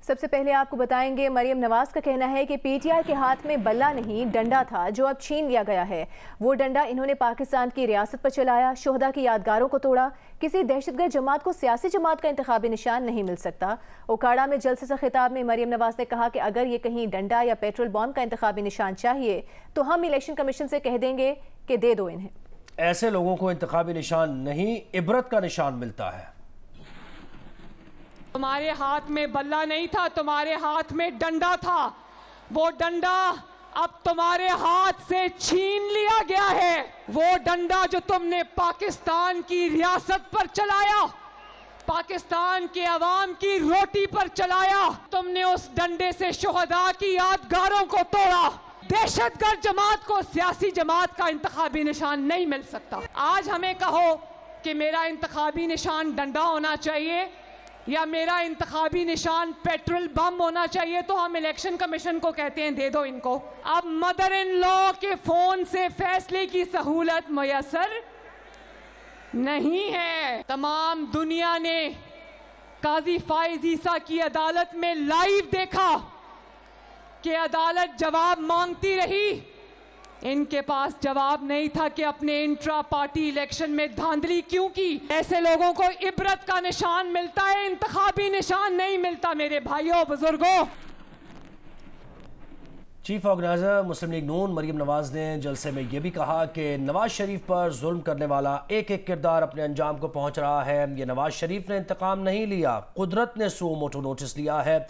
सबसे पहले आपको बताएंगे, मरियम नवाज का कहना है कि पीटीआई के हाथ में बल्ला नहीं डंडा था जो अब छीन लिया गया है। वो डंडा इन्होंने पाकिस्तान की रियासत पर चलाया, शोहदा की यादगारों को तोड़ा। किसी दहशतगर्द जमात को सियासी जमात का इंतखाबी निशान नहीं मिल सकता। ओकाड़ा में जलसे से खिताब में मरियम नवाज ने कहा कि अगर ये कहीं डंडा या पेट्रोल बॉम्ब का इंतखाबी निशान चाहिए तो हम इलेक्शन कमीशन से कह देंगे कि दे दो इन्हें। ऐसे लोगों को इंतखाबी निशान नहीं, इबरत का निशान मिलता है। तुम्हारे हाथ में बल्ला नहीं था, तुम्हारे हाथ में डंडा था। वो डंडा अब तुम्हारे हाथ से छीन लिया गया है। वो डंडा जो तुमने पाकिस्तान की रियासत पर चलाया, पाकिस्तान के अवाम की रोटी पर चलाया, तुमने उस डंडे से शोहदा की यादगारों को तोड़ा। दहशतगर्द जमात को सियासी जमात का इंतखाबी निशान नहीं मिल सकता। आज हमें कहो कि मेरा इंतखाबी निशान डंडा होना चाहिए या मेरा इंतखाबी निशान पेट्रोल बम होना चाहिए, तो हम इलेक्शन कमीशन को कहते हैं दे दो इनको। अब मदर इन लॉ के फोन से फैसले की सहूलत मुयस्सर नहीं है। तमाम दुनिया ने काजी फाइज ईसा की अदालत में लाइव देखा कि अदालत जवाब मांगती रही, इनके पास जवाब नहीं था कि अपने इंट्रा पार्टी इलेक्शन में धांधली क्यों की। ऐसे लोगों को इबरत का निशान मिलता है, इंतखाबी निशान नहीं मिलता। मेरे भाइयों बुजुर्गों, चीफ ऑर्गेनाइजर मुस्लिम लीग नून मरियम नवाज ने जलसे में यह भी कहा कि नवाज शरीफ पर जुल्म करने वाला एक एक किरदार अपने अंजाम को पहुंच रहा है। ये नवाज शरीफ ने इंतकाम नहीं लिया, कुदरत ने सो मोटो नोटिस लिया है।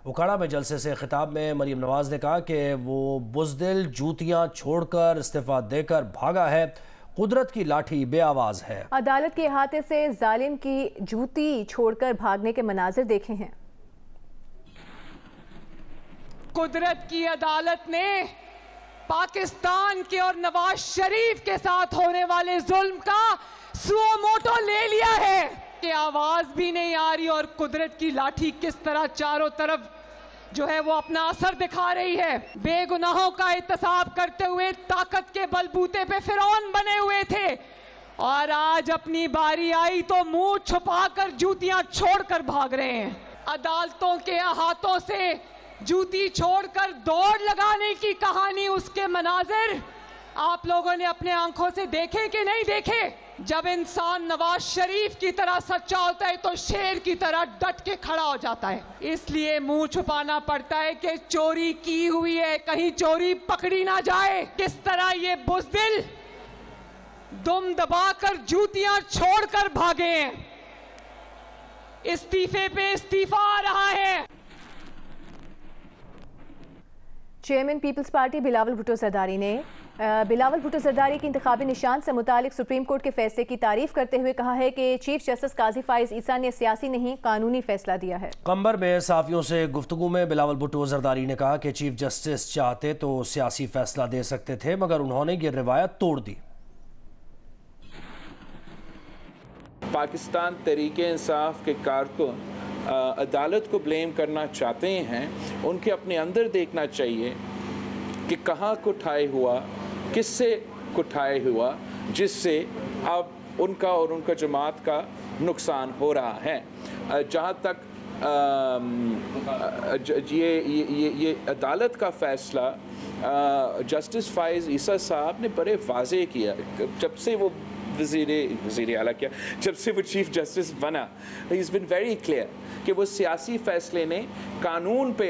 उकाड़ा में जलसे से खिताब में मरियम नवाज ने कहा कि वो बुज़दिल जूतियां छोड़कर इस्तीफा देकर भागा है, कुदरत की लाठी बेआवाज है। अदालत के अहाते से जालिम की जूती छोड़कर भागने के मनाजिर देखे हैं। कुदरत की अदालत ने पाकिस्तान के और नवाज शरीफ के साथ होने वाले जुल्म का सुओ मोटो ले लिया है कि आवाज भी नहीं आ रही और कुदरत की लाठी किस तरह चारों तरफ जो है वो अपना असर दिखा रही है। बेगुनाहों का एहतसाब करते हुए ताकत के बलबूते पे फिरौन बने हुए थे और आज अपनी बारी आई तो मुंह छुपाकर जूतियां छोड़कर भाग रहे हैं। अदालतों के हाथों से जूती छोड़कर दौड़ लगाने की कहानी, उसके मनाजिर आप लोगों ने अपने आंखों से देखे कि नहीं देखे? जब इंसान नवाज शरीफ की तरह सच्चा होता है तो शेर की तरह डट के खड़ा हो जाता है। इसलिए मुंह छुपाना पड़ता है कि चोरी की हुई है, कहीं चोरी पकड़ी ना जाए। किस तरह ये बुज़दिल दुम दबाकर जूतियां छोड़कर भागे हैं। इस्तीफे पे इस्तीफा आ रहा है। Chairman peoples party Bilawal Bhutto Zardari ने बिलावल भुट्टो जरदारी की इंतखाबी निशान से मुतालिक सुप्रीम कोर्ट के फैसले की तारीफ करते हुए कहा है कि चीफ जस्टिस काजी फाइज ईसा ने सियासी नहीं कानूनी फैसला दिया है। कंबर में साफियों से गुफ्तगू में बिलावल भुट्टो जरदारी ने कहा कि चीफ जस्टिस चाहते तो सियासी फैसला दे सकते थे, मगर उन्होंने ये रिवायत तोड़ दी। पाकिस्तान तहरीके इंसाफ के कारकुन अदालत को ब्लेम करना चाहते हैं, उनके अपने अंदर देखना चाहिए कि कहाँ कुठाई हुआ, किससे कुठाई हुआ, जिससे अब उनका और उनका जमात का नुकसान हो रहा है। जहाँ तक ये अदालत का फ़ैसला जस्टिस फाइज ईसा साहब ने बड़े वाज़े किया जब से वो वज़ीर आला क्या जब से वो चीफ जस्टिस बना। He is been very clear कि वो सियासी फ़ैसले ने कानून पे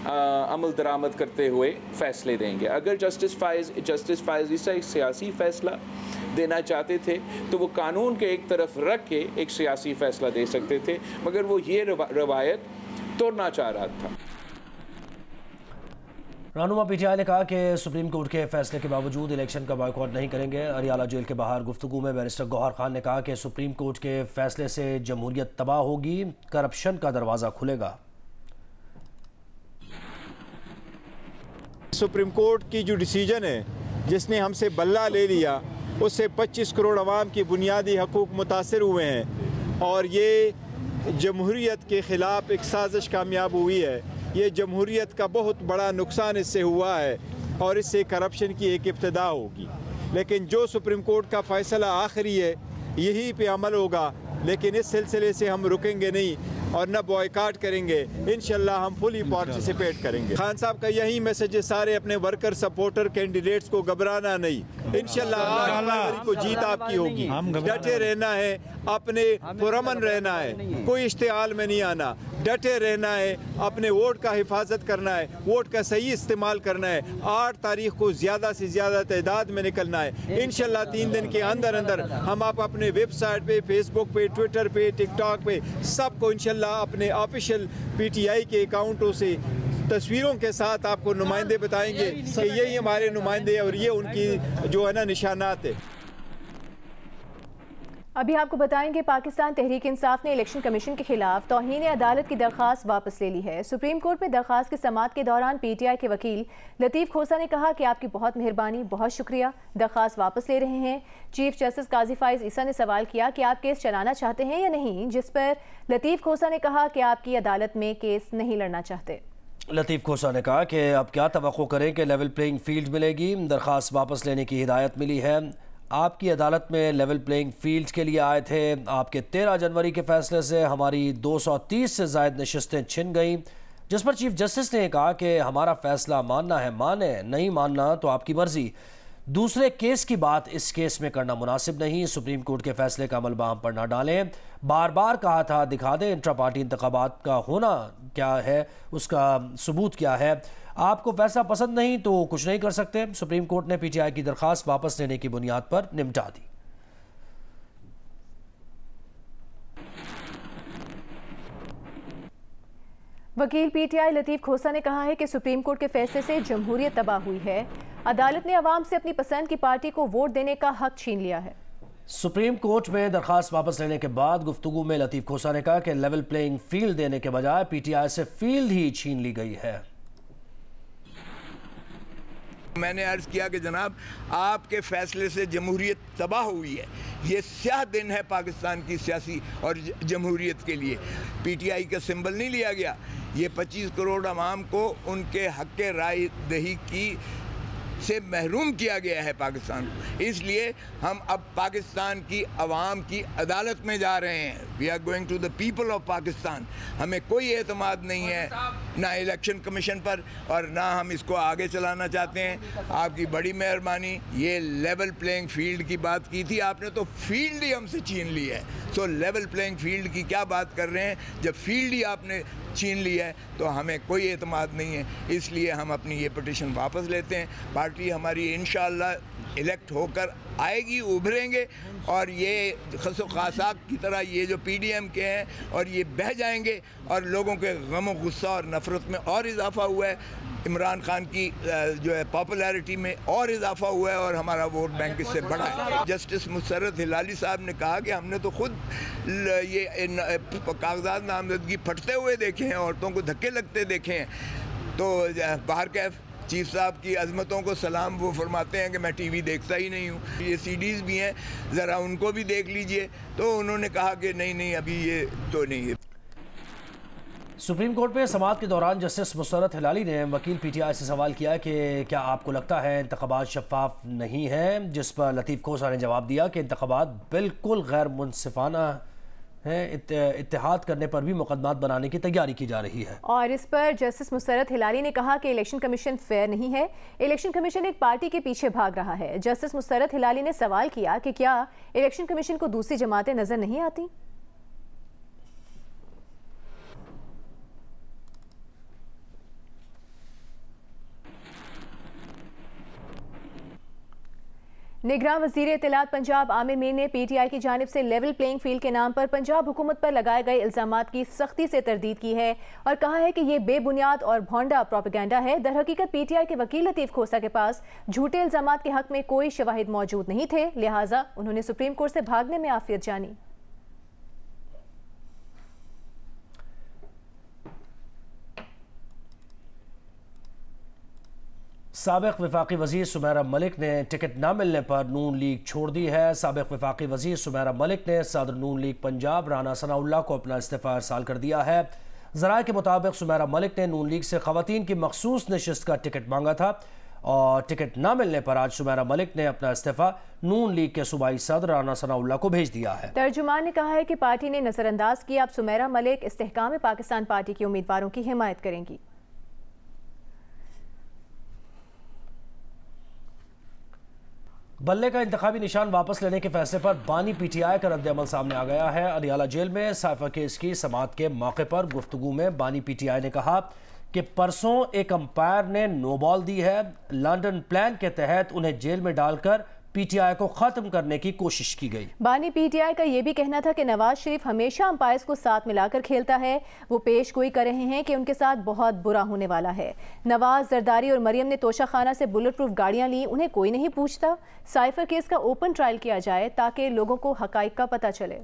अमल दरामद करते हुए फ़ैसले देंगे। अगर जस्टिस फाइज ईसा एक सियासी फ़ैसला देना चाहते थे तो वो कानून के एक तरफ रख के एक सियासी फ़ैसला दे सकते थे, मगर वो ये रवायत तोड़ना चाह रहा था। रहनुमा पीटीआई ने कहा कि सुप्रीम कोर्ट के फैसले के बावजूद इलेक्शन का बॉयकॉट नहीं करेंगे। अरियाला जेल के बाहर गुफ्तगू में बैरिस्टर गौहर खान ने कहा कि सुप्रीम कोर्ट के फैसले से जमहूरियत तबाह होगी, करप्शन का दरवाज़ा खुलेगा। सुप्रीम कोर्ट की जो डिसीजन है जिसने हमसे बल्ला ले लिया, उससे 25 करोड़ अवाम की बुनियादी हकूक़ मुतासर हुए हैं और ये जमहूरियत के ख़िलाफ़ एक साजिश कामयाब हुई है। ये जमहूरियत का बहुत बड़ा नुकसान इससे हुआ है और इससे करप्शन की एक इब्तिदा होगी। लेकिन जो सुप्रीम कोर्ट का फ़ैसला आखिरी है, यही पे अमल होगा। लेकिन इस सिलसिले से हम रुकेंगे नहीं। और न बॉयकॉट करेंगे। इंशाल्लाह हम फुली पार्टिसिपेट करेंगे। खान साहब का यही मैसेज है सारे अपने वर्कर, सपोर्टर, कैंडिडेट्स को घबराना नहीं। इंशाल्लाह 8 फरवरी को जीत आपकी होगी। डटे रहना है, अपने पुरअमन रहना है, कोई इश्तिहाल में नहीं आना, डटे रहना है, अपने वोट का हिफाजत करना है, वोट का सही इस्तेमाल करना है। 8 तारीख को ज़्यादा से ज़्यादा तादाद में निकलना है। इंशाल्लाह 3 दिन के अंदर अंदर हम आप अपने वेबसाइट पे, फेसबुक पे, ट्विटर पे, टिकटॉक पे सबको इंशाल्लाह अपने ऑफिशियल PTI के अकाउंटों से तस्वीरों के साथ आपको नुमाइंदे बताएंगे कि यही हमारे नुमाइंदे और ये उनकी जो है ना निशानात है। अभी आपको बताएंगे पाकिस्तान तहरीक इंसाफ ने इलेक्शन कमीशन के खिलाफ तौहीन अदालत की दरख्वास्त वापस ले ली है। सुप्रीम कोर्ट में दरख्वास्त की समाअत के दौरान PTI के वकील लतीफ़ खोसा ने कहा कि आपकी बहुत मेहरबानी, बहुत शुक्रिया, दरख्वास्त वापस ले रहे हैं। चीफ जस्टिस काजी फाइज ईसा ने सवाल किया कि आप केस चलाना चाहते हैं या नहीं, जिस पर लतीफ़ खोसा ने कहा कि आपकी अदालत में केस नहीं लड़ना चाहते। लतीफ़ खोसा ने कहा कि अब क्या तवक्को करें कि लेवल प्लेइंग फील्ड मिलेगी। दरख्वास्त वापस लेने की हिदायत मिली है। आपकी अदालत में लेवल प्लेइंग फील्ड के लिए आए थे। आपके 13 जनवरी के फैसले से हमारी 230 से ज़ायद नशिस्तें छिन गईं, जिस पर चीफ जस्टिस ने कहा कि हमारा फैसला मानना है माने, नहीं मानना तो आपकी मर्जी। दूसरे केस की बात इस केस में करना मुनासिब नहीं। सुप्रीम कोर्ट के फैसले का अमल बाम पर ना डालें। बार बार कहा था दिखा दें इंट्रा पार्टी इंतखाबात का होना क्या है, उसका सबूत क्या है। आपको फैसला पसंद नहीं तो कुछ नहीं कर सकते। सुप्रीम कोर्ट ने PTI की दरख्वास्त वापस लेने की बुनियाद पर निपटा दी। वकील PTI लतीफ़ खोसा ने कहा है कि सुप्रीम कोर्ट के फैसले से जमहूरियत तबाह हुई है। अदालत ने अवाम से अपनी पसंद की पार्टी को वोट देने का हक छीन लिया है। सुप्रीम कोर्ट में दरख्वास्त वापस लेने के बाद गुफ्तगू में लतीफ़ खोसा ने कहा कि लेवल प्लेइंग फील्ड देने के बजाय PTI से फील्ड ही छीन ली गई है। मैंने अर्ज़ किया कि जनाब आपके फैसले से जमहूरियत तबाह हुई है। ये स्याह दिन है पाकिस्तान की सियासी और जमहूरियत के लिए। PTI का सिंबल नहीं लिया गया। ये 25 करोड़ अवाम को उनके हक़ राय दही की से महरूम किया गया है पाकिस्तान को। इसलिए हम अब पाकिस्तान की अवाम की अदालत में जा रहे हैं। We are going to the people of Pakistan. हमें कोई एतमाद नहीं है ना इलेक्शन कमीशन पर और ना हम इसको आगे चलाना चाहते हैं। आपकी बड़ी मेहरबानी। ये लेवल प्लेइंग फील्ड की बात की थी आपने, तो फील्ड ही हमसे छीन ली है। सो लेवल प्लेइंग फील्ड की क्या बात कर रहे हैं, जब फील्ड ही आपने छीन ली है तो हमें कोई एतमाद नहीं है। इसलिए हम अपनी ये पिटीशन वापस लेते हैं। पार्टी हमारी इंशाअल्लाह इलेक्ट होकर आएगी, उभरेंगे और ये खसो खासाक की तरह ये जो PDM के हैं और ये बह जाएंगे और लोगों के गम और गुस्सा और नफ़रत में और इजाफ़ा हुआ है। इमरान खान की जो है पॉपुलैरिटी में और इजाफा हुआ है और हमारा वोट बैंक इससे बढ़ा है। जस्टिस मुसर्रत हिलाली साहब ने कहा कि हमने तो खुद ये कागजात नामजदगी फटते हुए देखे हैं, औरतों को धक्के लगते देखे हैं। तो बाहर कैफ चीफ साहब की अजमतों को सलाम। वो फरमाते हैं कि मैं TV देखता ही नहीं हूँ। ये CDs भी हैं, ज़रा उनको भी देख लीजिए। तो उन्होंने कहा कि नहीं अभी ये तो नहीं है। सुप्रीम कोर्ट में समाअत के दौरान जस्टिस मुसर्रत हिलाली ने वकील PTI से सवाल किया कि क्या आपको लगता है इंतखाबात शफाफ नहीं है, जिस पर लतीफ़ खोसा ने जवाब दिया कि इंतखाबात बिल्कुल गैर मुनसिफाना है। इत्तेहाद करने पर भी मुकदमात बनाने की तैयारी की जा रही है। और इस पर जस्टिस मुसर्रत हिलाली ने कहा कि इलेक्शन कमीशन फेयर नहीं है। इलेक्शन कमीशन एक पार्टी के पीछे भाग रहा है। जस्टिस मुसर्रत हिलाली ने सवाल किया कि क्या इलेक्शन कमीशन को दूसरी जमातें नजर नहीं आती। निगरान वज़ीर इत्तलात पंजाब आमिर मीर ने PTI की जानिब से लेवल प्लेइंग फील्ड के नाम पर पंजाब हुकूमत पर लगाए गए इल्ज़ामात की सख्ती से तरदीद की है और कहा है कि ये बेबुनियाद और भोंडा प्रोपेगेंडा है। दरहकीकत PTI के वकील लतीफ़ खोसा के पास झूठे इल्ज़ामात के हक में कोई शवाहिद मौजूद नहीं थे, लिहाजा उन्होंने सुप्रीम कोर्ट से भागने में आफियत जानी। साबिक़ वफाकी वज़ीर सुमेरा मलिक ने टिकट न मिलने पर नून लीग छोड़ दी है। साबिक़ वफाकी वज़ीर सुमेरा मलिक ने सदर नून लीग पंजाब राना सनाउल्लाह को अपना इस्तीफ़ा इरसाल कर दिया है। ज़राए के मुताबिक सुमेरा मलिक ने नून लीग से ख़वातीन की मखसूस नशिस्त का टिकट मांगा था। और टिकट न मिलने पर आज सुमेरा मलिक ने अपना इस्तीफा नून लीग के सूबाई सदर राना सनाउल्लाह को भेज दिया है। तर्जुमान ने कहा है कि पार्टी ने नजरअंदाज किया, अब सुमेरा मलिक इस्तेहकाम पाकिस्तान पार्टी के उम्मीदवारों की हिमायत करेंगी। बल्ले का इंतखाबी निशान वापस लेने के फैसले पर बानी पीटीआई का रद्द अमल सामने आ गया है। अडियाला जेल में साइफर केस की समाअत के मौके पर गुफ्तगू में बानी पीटीआई ने कहा कि परसों एक अंपायर ने नो बॉल दी है। लंदन प्लान के तहत उन्हें जेल में डालकर पीटीआई को खत्म करने की कोशिश की गई। बानी पीटीआई का यह भी कहना था कि नवाज शरीफ हमेशा अंपायर्स को साथ मिलाकर खेलता है। वो पेश गोई कर रहे हैं कि उनके साथ बहुत बुरा होने वाला है। नवाज, जरदारी और मरियम ने तोशा खाना से बुलेट प्रूफ गाड़ियां ली, उन्हें कोई नहीं पूछता। साइफर केस का ओपन ट्रायल किया जाए ताकि लोगों को हकाइक का पता चले।